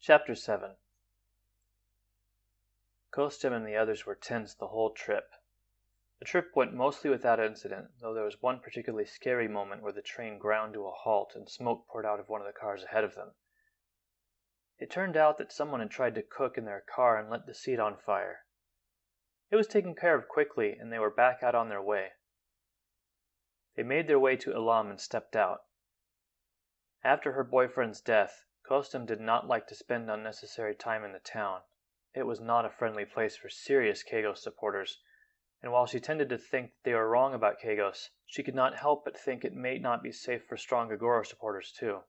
Chapter 7. Kosjem and the others were tense the whole trip. The trip went mostly without incident, though there was one particularly scary moment where the train ground to a halt and smoke poured out of one of the cars ahead of them. It turned out that someone had tried to cook in their car and lit the seat on fire. It was taken care of quickly, and they were back out on their way. They made their way to Elam and stepped out. After her boyfriend's death, Kosjem did not like to spend unnecessary time in the town. It was not a friendly place for serious Keigos supporters, and while she tended to think they were wrong about Keigos, she could not help but think it may not be safe for strong Gogoro supporters too.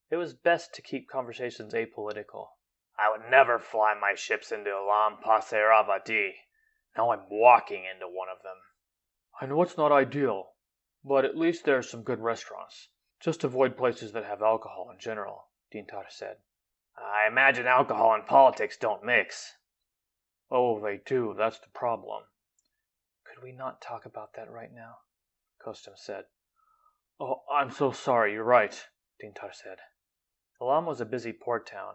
It was best to keep conversations apolitical. I would never fly my ships into Elam Paseravadi. Now I'm walking into one of them. I know it's not ideal, but at least there are some good restaurants. Just avoid places that have alcohol in general, Dintar said. I imagine alcohol and politics don't mix. Oh, they do, that's the problem. Could we not talk about that right now? Kosjem said. Oh, I'm so sorry, you're right, Dintar said. Elam was a busy port town.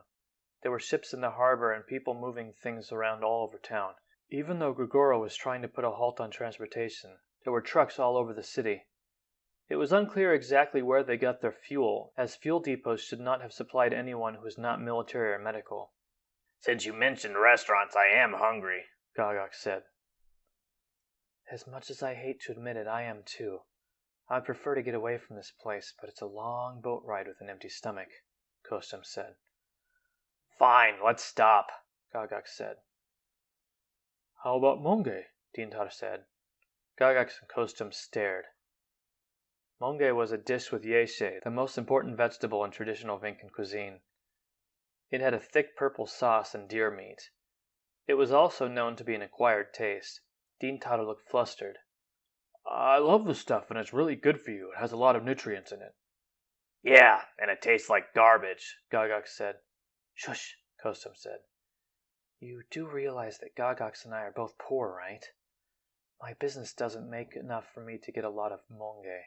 There were ships in the harbor and people moving things around all over town. Even though Gogoro was trying to put a halt on transportation, there were trucks all over the city. It was unclear exactly where they got their fuel, as fuel depots should not have supplied anyone who was not military or medical. Since you mentioned restaurants, I am hungry, Keigos said. As much as I hate to admit it, I am too. I'd prefer to get away from this place, but it's a long boat ride with an empty stomach, Kosjem said. Fine, let's stop, Keigos said. How about monge? Dintar said. Keigos and Kosjem stared. Monge was a dish with yeshe, the most important vegetable in traditional Vincan cuisine. It had a thick purple sauce and deer meat. It was also known to be an acquired taste. Dintar looked flustered. I love the stuff and it's really good for you. It has a lot of nutrients in it. Yeah, and it tastes like garbage, Keigos said. Shush, Kosjem said. You do realize that Keigos and I are both poor, right? My business doesn't make enough for me to get a lot of monge.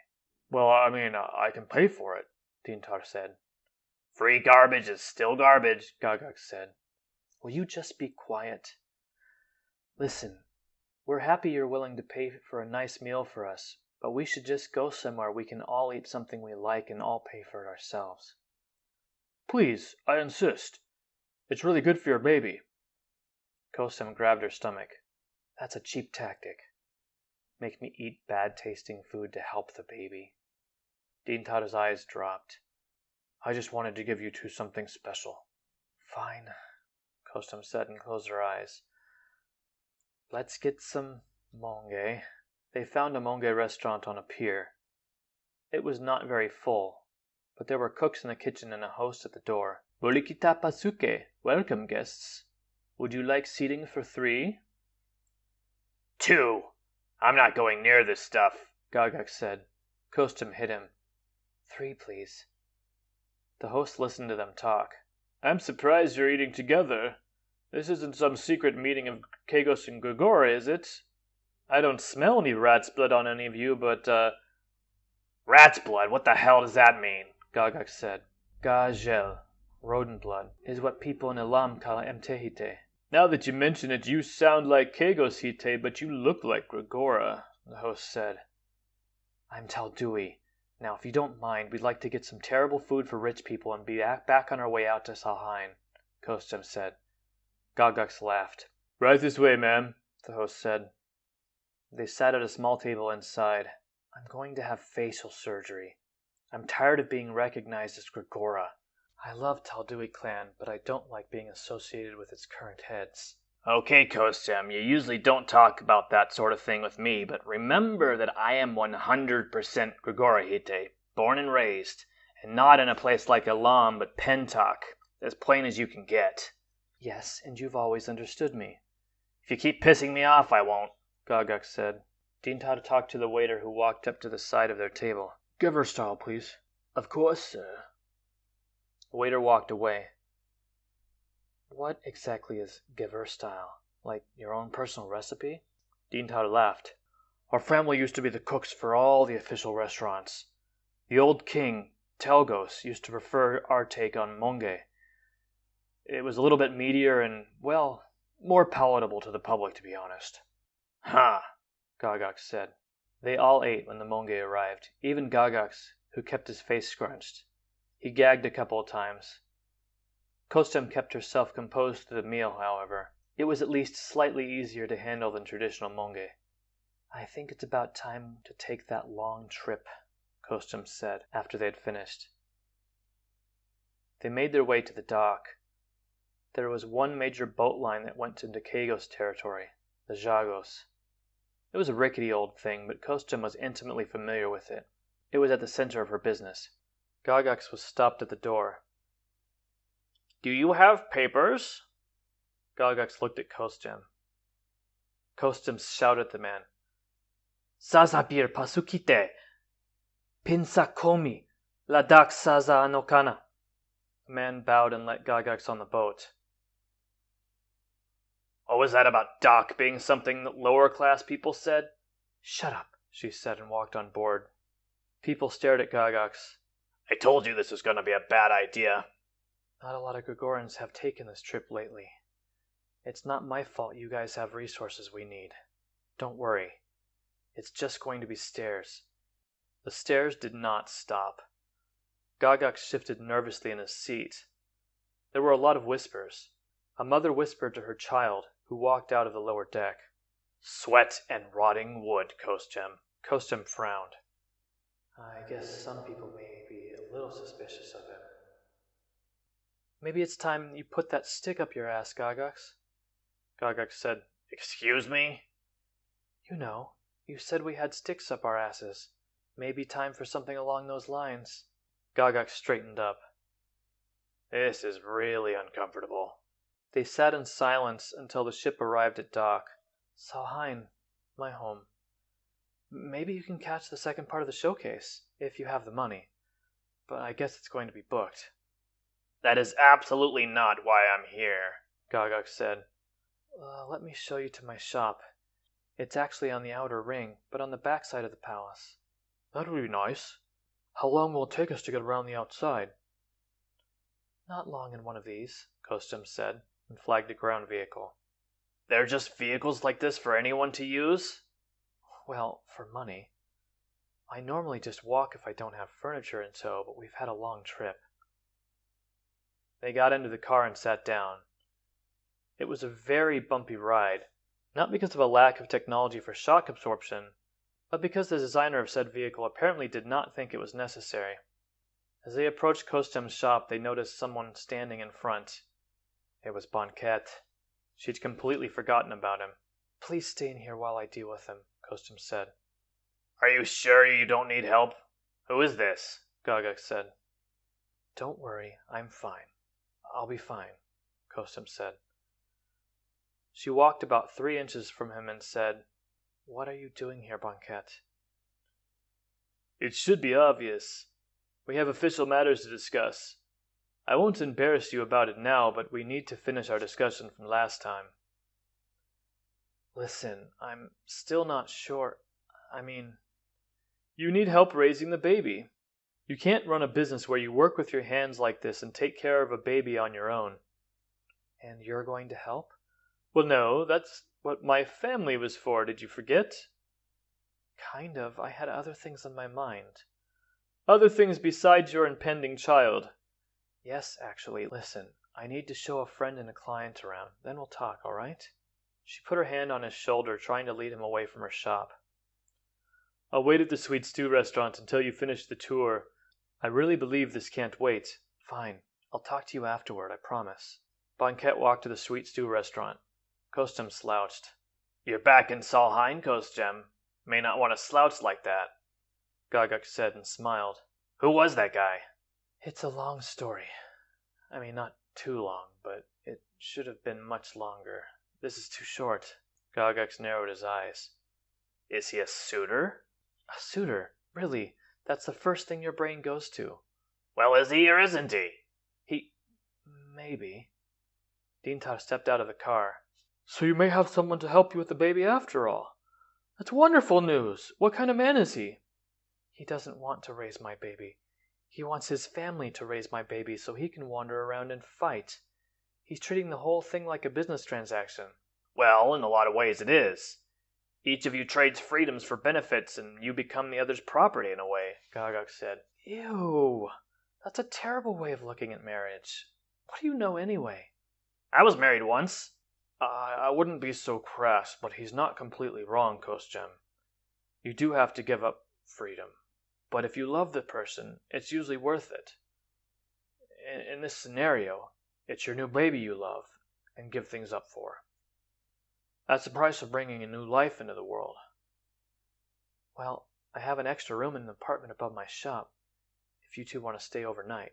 Well, I mean, I can pay for it, Dintar said. Free garbage is still garbage, Keigos said. Will you just be quiet? Listen, we're happy you're willing to pay for a nice meal for us, but we should just go somewhere we can all eat something we like and all pay for it ourselves. Please, I insist. It's really good for your baby. Kosjem grabbed her stomach. That's a cheap tactic. Make me eat bad-tasting food to help the baby. Dintar's eyes dropped. I just wanted to give you two something special. Fine, Kosjem said and closed her eyes. Let's get some monge. They found a monge restaurant on a pier. It was not very full, but there were cooks in the kitchen and a host at the door. Bolikita pasuke, welcome guests. Would you like seating for 3? 2. I'm not going near this stuff, Keigos said. Kosjem hit him. 3, please. The host listened to them talk. I'm surprised you're eating together. This isn't some secret meeting of Keigos and Gogoro, is it? I don't smell any rat's blood on any of you, but, Rat's blood? What the hell does that mean? Keigos said. Gajel, rodent blood, is what people in Elam call mtehite. Now that you mention it, you sound like Keigos Hite, but you look like Gogoro, the host said. I'm Taldui. Now, if you don't mind, we'd like to get some terrible food for rich people and be back on our way out to Salhain, Kosjem said. Keigos laughed. Right this way, ma'am, the host said. They sat at a small table inside. I'm going to have facial surgery. I'm tired of being recognized as Gogoro. I love Taldui clan, but I don't like being associated with its current heads. Okay, Kosjem, you usually don't talk about that sort of thing with me, but remember that I am 100% Gogoro Hite, born and raised, and not in a place like Elam, but Pentok, as plain as you can get. Yes, and you've always understood me. If you keep pissing me off, I won't, Keigos said. Dintar talked to the waiter who walked up to the side of their table. Giver style, please. Of course, sir. The waiter walked away. What exactly is giver style? Like your own personal recipe? Dintar laughed. Our family used to be the cooks for all the official restaurants. The old king, Keigos, used to prefer our take on monge. It was a little bit meatier and, well, more palatable to the public, to be honest. Huh, Gagax said. They all ate when the monge arrived, even Gagax, who kept his face scrunched. He gagged a couple of times. Kosjem kept herself composed through the meal, however. It was at least slightly easier to handle than traditional monge. I think it's about time to take that long trip, Kosjem said after they had finished. They made their way to the dock. There was one major boat line that went into Keigos territory, the Jagos. It was a rickety old thing, but Kosjem was intimately familiar with it. It was at the center of her business. Gagax was stopped at the door. Do you have papers? Gagax looked at Kosjem. Kosjem shouted at the man. Sazapir pasukite! Pinsa komi! Ladak saza anokana! The man bowed and let Gagax on the boat. What was that about dock being something that lower-class people said? Shut up, she said and walked on board. People stared at Gagax. I told you this was going to be a bad idea. Not a lot of Gregorians have taken this trip lately. It's not my fault you guys have resources we need. Don't worry. It's just going to be stairs. The stairs did not stop. Gagax shifted nervously in his seat. There were a lot of whispers. A mother whispered to her child, who walked out of the lower deck. Sweat and rotting wood, Kosjem. Kosjem frowned. I guess some people may be a little suspicious of him. Maybe it's time you put that stick up your ass, Gagax. Gagax said, Excuse me? You know, you said we had sticks up our asses. Maybe time for something along those lines. Gagax straightened up. This is really uncomfortable. They sat in silence until the ship arrived at dock. Salheim, my home. Maybe you can catch the second part of the showcase, if you have the money. But I guess it's going to be booked. That is absolutely not why I'm here, Gagax said. Let me show you to my shop. It's actually on the outer ring, but on the back side of the palace. That would be nice. How long will it take us to get around the outside? Not long in one of these, Kosjem said, and flagged a ground vehicle. They're just vehicles like this for anyone to use? Well, for money. I normally just walk if I don't have furniture in tow, but we've had a long trip. They got into the car and sat down. It was a very bumpy ride, not because of a lack of technology for shock absorption, but because the designer of said vehicle apparently did not think it was necessary. As they approached Kostem's shop, they noticed someone standing in front. It was Banquet. She'd completely forgotten about him. Please stay in here while I deal with him, Kostem said. Are you sure you don't need help? Who is this? Gagax said. Don't worry, I'm fine. I'll be fine, Kostem said. She walked about 3 inches from him and said, What are you doing here, Banquet? It should be obvious. We have official matters to discuss. I won't embarrass you about it now, but we need to finish our discussion from last time. Listen, I'm still not sure. You need help raising the baby. You can't run a business where you work with your hands like this and take care of a baby on your own. And you're going to help? Well, no, that's what my family was for, did you forget? Kind of. I had other things on my mind. Other things besides your impending child? Yes, actually. Listen, I need to show a friend and a client around. Then we'll talk, all right? She put her hand on his shoulder, trying to lead him away from her shop. I'll wait at the Sweet Stew restaurant until you finish the tour. I really believe this can't wait. Fine. I'll talk to you afterward, I promise. Banquet walked to the Sweet Stew restaurant. Kostem slouched. You're back in Salheim, Kosjem. May not want to slouch like that. Gagax said and smiled. Who was that guy? It's a long story. Not too long, but it should have been much longer. This is too short. Gagax narrowed his eyes. Is he a suitor? A suitor? Really? That's the first thing your brain goes to. Well, is he or isn't he? Maybe. Dintar stepped out of the car. So you may have someone to help you with the baby after all. That's wonderful news. What kind of man is he? He doesn't want to raise my baby. He wants his family to raise my baby so he can wander around and fight. He's treating the whole thing like a business transaction. Well, in a lot of ways it is. Each of you trades freedoms for benefits, and you become the other's property in a way, Keigos said. Ew, that's a terrible way of looking at marriage. What do you know anyway? I was married once. I wouldn't be so crass, but he's not completely wrong, Kosjem. You do have to give up freedom. But if you love the person, it's usually worth it. In this scenario, it's your new baby you love and give things up for. That's the price of bringing a new life into the world. Well, I have an extra room in an apartment above my shop, if you two want to stay overnight.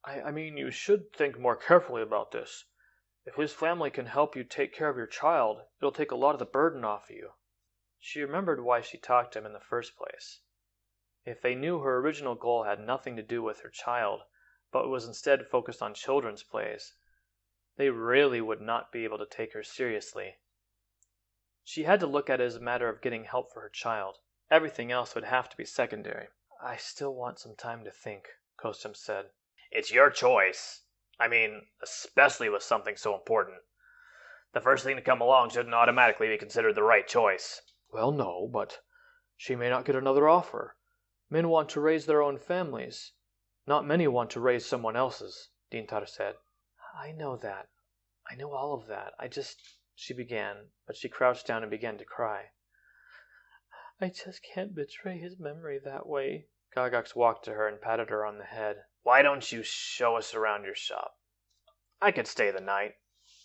I mean, you should think more carefully about this. If his family can help you take care of your child, it'll take a lot of the burden off of you. She remembered why she talked to him in the first place. If they knew her original goal had nothing to do with her child, but was instead focused on children's plays, they really would not be able to take her seriously. She had to look at it as a matter of getting help for her child. Everything else would have to be secondary. I still want some time to think, Kosjem said. It's your choice. I mean, especially with something so important. The first thing to come along shouldn't automatically be considered the right choice. Well, no, but she may not get another offer. Men want to raise their own families. Not many want to raise someone else's, Dintar said. I know that. I know all of that. She began, but she crouched down and began to cry. I just can't betray his memory that way. Keigos walked to her and patted her on the head. Why don't you show us around your shop? I could stay the night.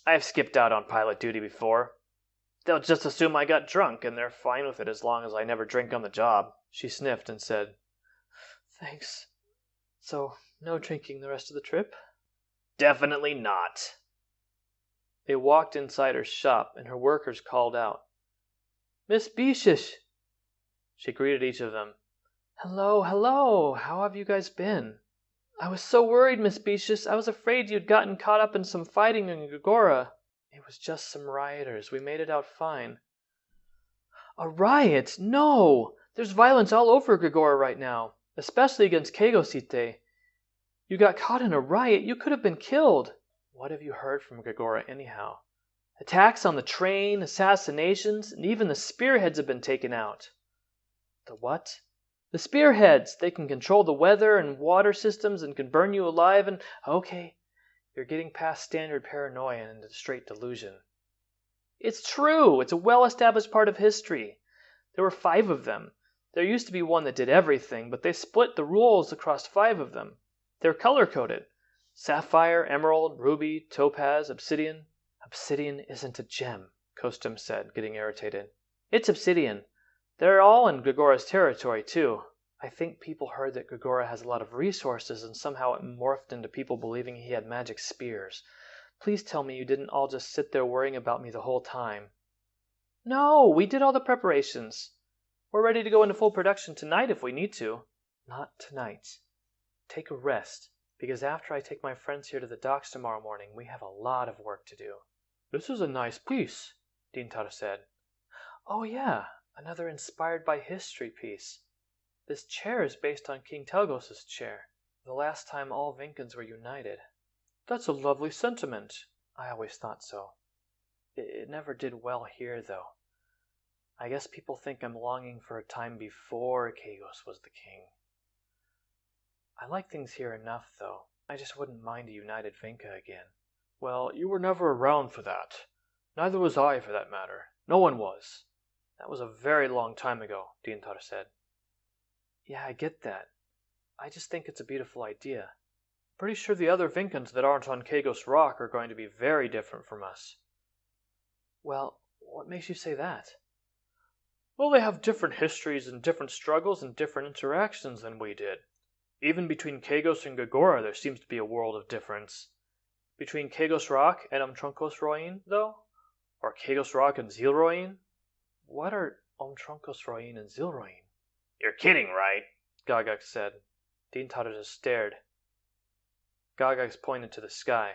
I've skipped out on pilot duty before. They'll just assume I got drunk, and they're fine with it as long as I never drink on the job. She sniffed and said, Thanks. So, no drinking the rest of the trip? Definitely not. They walked inside her shop, and her workers called out, Miss Bishish! She greeted each of them. Hello, hello! How have you guys been? I was so worried, Miss Bishish. I was afraid you'd gotten caught up in some fighting in Gogora. It was just some rioters. We made it out fine. A riot? No! There's violence all over Gogora right now, especially against Keigos. You got caught in a riot. You could have been killed. What have you heard from Gogora anyhow? Attacks on the train, assassinations, and even the spearheads have been taken out. The what? The spearheads! They can control the weather and water systems and can burn you alive and... Okay, you're getting past standard paranoia and into straight delusion. It's true! It's a well-established part of history. There were 5 of them. There used to be one that did everything, but they split the rules across 5 of them. They're color-coded. Sapphire, emerald, ruby, topaz, obsidian. Obsidian isn't a gem, Kosjem said, getting irritated. It's obsidian. They're all in Gogora's territory, too. I think people heard that Gogora has a lot of resources and somehow it morphed into people believing he had magic spears. Please tell me you didn't all just sit there worrying about me the whole time. No, we did all the preparations. We're ready to go into full production tonight if we need to. Not tonight. Take a rest, because after I take my friends here to the docks tomorrow morning, we have a lot of work to do. This is a nice piece, Dintar said. Oh yeah, another inspired by history piece. This chair is based on King Telgos' chair, the last time all Vinkans were united. That's a lovely sentiment. I always thought so. It never did well here, though. I guess people think I'm longing for a time before Keigos was the king. I like things here enough, though. I just wouldn't mind a united Vinka again. Well, you were never around for that. Neither was I, for that matter. No one was. That was a very long time ago, Dintar said. Yeah, I get that. I just think it's a beautiful idea. Pretty sure the other Vinkans that aren't on Keigos Rock are going to be very different from us. Well, what makes you say that? Well, they have different histories and different struggles and different interactions than we did. Even between Keigos and Gogora there seems to be a world of difference. Between Keigos Rock and Umtronkos Roin, though? Or Keigos Rock and Zilroin? What are Umtronkos Roin and Zilroin? You're kidding, right? Keigos said. Dintar just stared. Keigos pointed to the sky.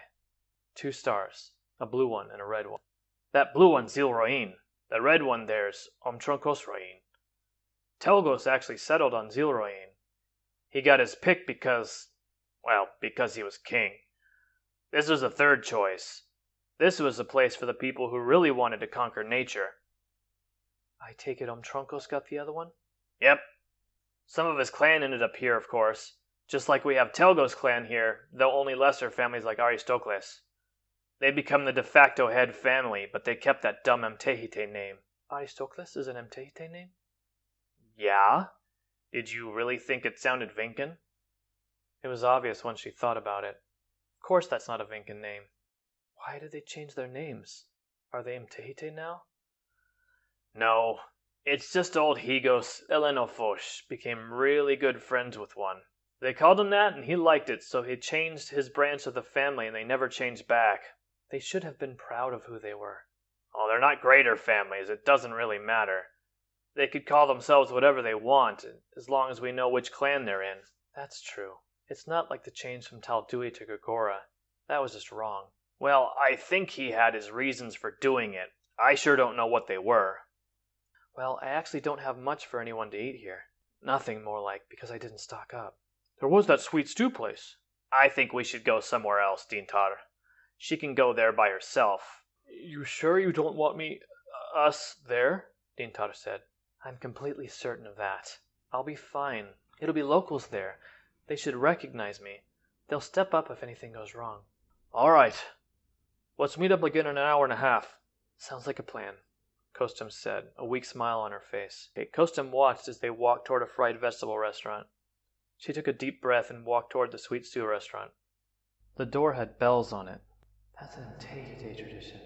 2 stars, a blue one and a red one. That blue one's Zilroin. The red one there's Umtronkos Roin. Telgos actually settled on Zilroin. He got his pick because he was king. This was the third choice. This was the place for the people who really wanted to conquer nature. I take it Tronkos got the other one? Yep. Some of his clan ended up here, of course. Just like we have Telgo's clan here, though only lesser families like Aristocles. They become the de facto head family, but they kept that dumb Mtehite name. Aristocles is an Mtehite name? Yeah? Did you really think it sounded Vincan? It was obvious once she thought about it. Of course that's not a Vincan name. Why did they change their names? Are they Mtehite now? No, it's just old Keigos Elenofosh became really good friends with one. They called him that and he liked it, so he changed his branch of the family and they never changed back. They should have been proud of who they were. Oh, they're not greater families, it doesn't really matter. They could call themselves whatever they want, as long as we know which clan they're in. That's true. It's not like the change from Taldui to Gogora. That was just wrong. Well, I think he had his reasons for doing it. I sure don't know what they were. Well, I actually don't have much for anyone to eat here. Nothing, more like, because I didn't stock up. There was that sweet stew place. I think we should go somewhere else, Dintar. She can go there by herself. You sure you don't want us there? Dintar said. I'm completely certain of that. I'll be fine. It'll be locals there. They should recognize me. They'll step up if anything goes wrong. All right. Let's meet up again in an hour and a half. Sounds like a plan, Kosjem said, a weak smile on her face. Kosjem watched as they walked toward a fried vegetable restaurant. She took a deep breath and walked toward the sweet stew restaurant. The door had bells on it. That's a Tay tradition.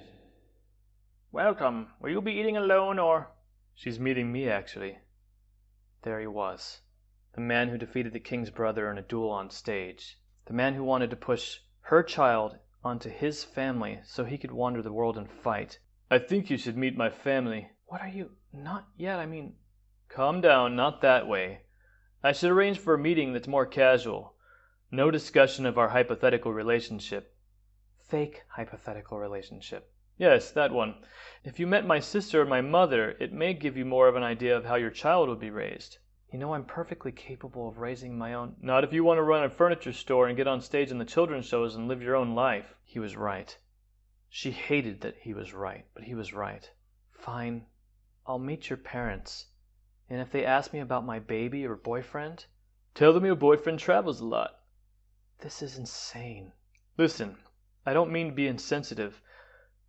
Welcome. Will you be eating alone or? She's meeting me, actually. There he was. The man who defeated the king's brother in a duel on stage. The man who wanted to push her child onto his family so he could wander the world and fight. I think you should meet my family. What are you? Not yet, I mean... Calm down, not that way. I should arrange for a meeting that's more casual. No discussion of our hypothetical relationship. Fake hypothetical relationship. Yes, that one. If you met my sister or my mother, it may give you more of an idea of how your child would be raised. You know, I'm perfectly capable of raising my own... Not if you want to run a furniture store and get on stage in the children's shows and live your own life. He was right. She hated that he was right, but he was right. Fine. I'll meet your parents. And if they ask me about my baby or boyfriend... Tell them your boyfriend travels a lot. This is insane. Listen, I don't mean to be insensitive,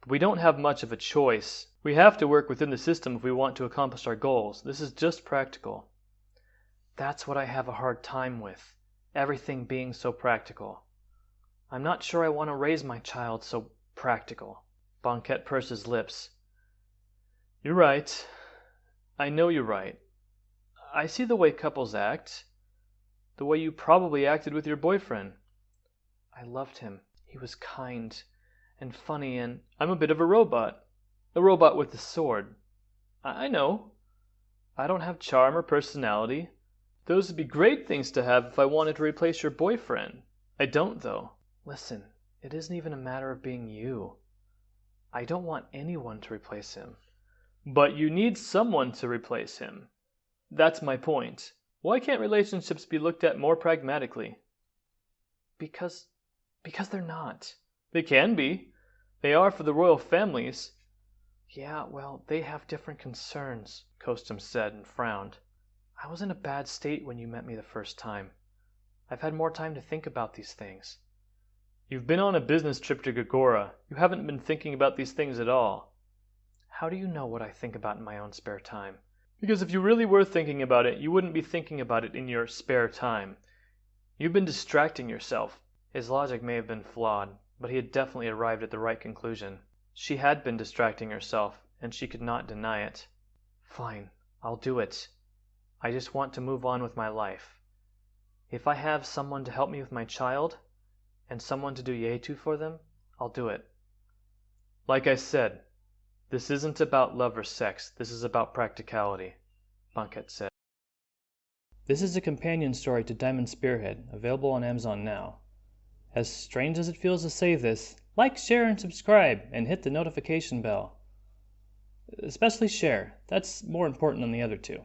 but we don't have much of a choice. We have to work within the system if we want to accomplish our goals. This is just practical. That's what I have a hard time with. Everything being so practical. I'm not sure I want to raise my child so practical. Banquet pursed his lips. You're right. I know you're right. I see the way couples act. The way you probably acted with your boyfriend. I loved him. He was kind and funny and... I'm a bit of a robot. A robot with a sword. I know. I don't have charm or personality. Those would be great things to have if I wanted to replace your boyfriend. I don't, though. Listen, it isn't even a matter of being you. I don't want anyone to replace him. But you need someone to replace him. That's my point. Why can't relationships be looked at more pragmatically? Because they're not. They can be. They are for the royal families. Yeah, well, they have different concerns, Kosjem said and frowned. I was in a bad state when you met me the first time. I've had more time to think about these things. You've been on a business trip to Gogora. You haven't been thinking about these things at all. How do you know what I think about in my own spare time? Because if you really were thinking about it, you wouldn't be thinking about it in your spare time. You've been distracting yourself. His logic may have been flawed, but he had definitely arrived at the right conclusion. She had been distracting herself, and she could not deny it. Fine, I'll do it. I just want to move on with my life. If I have someone to help me with my child, and someone to do Yetu for them, I'll do it. Like I said, this isn't about love or sex, this is about practicality, Banquet said. This is a companion story to Diamond Spearhead, available on Amazon now. As strange as it feels to say this, like, share, and subscribe, and hit the notification bell. Especially share, that's more important than the other two.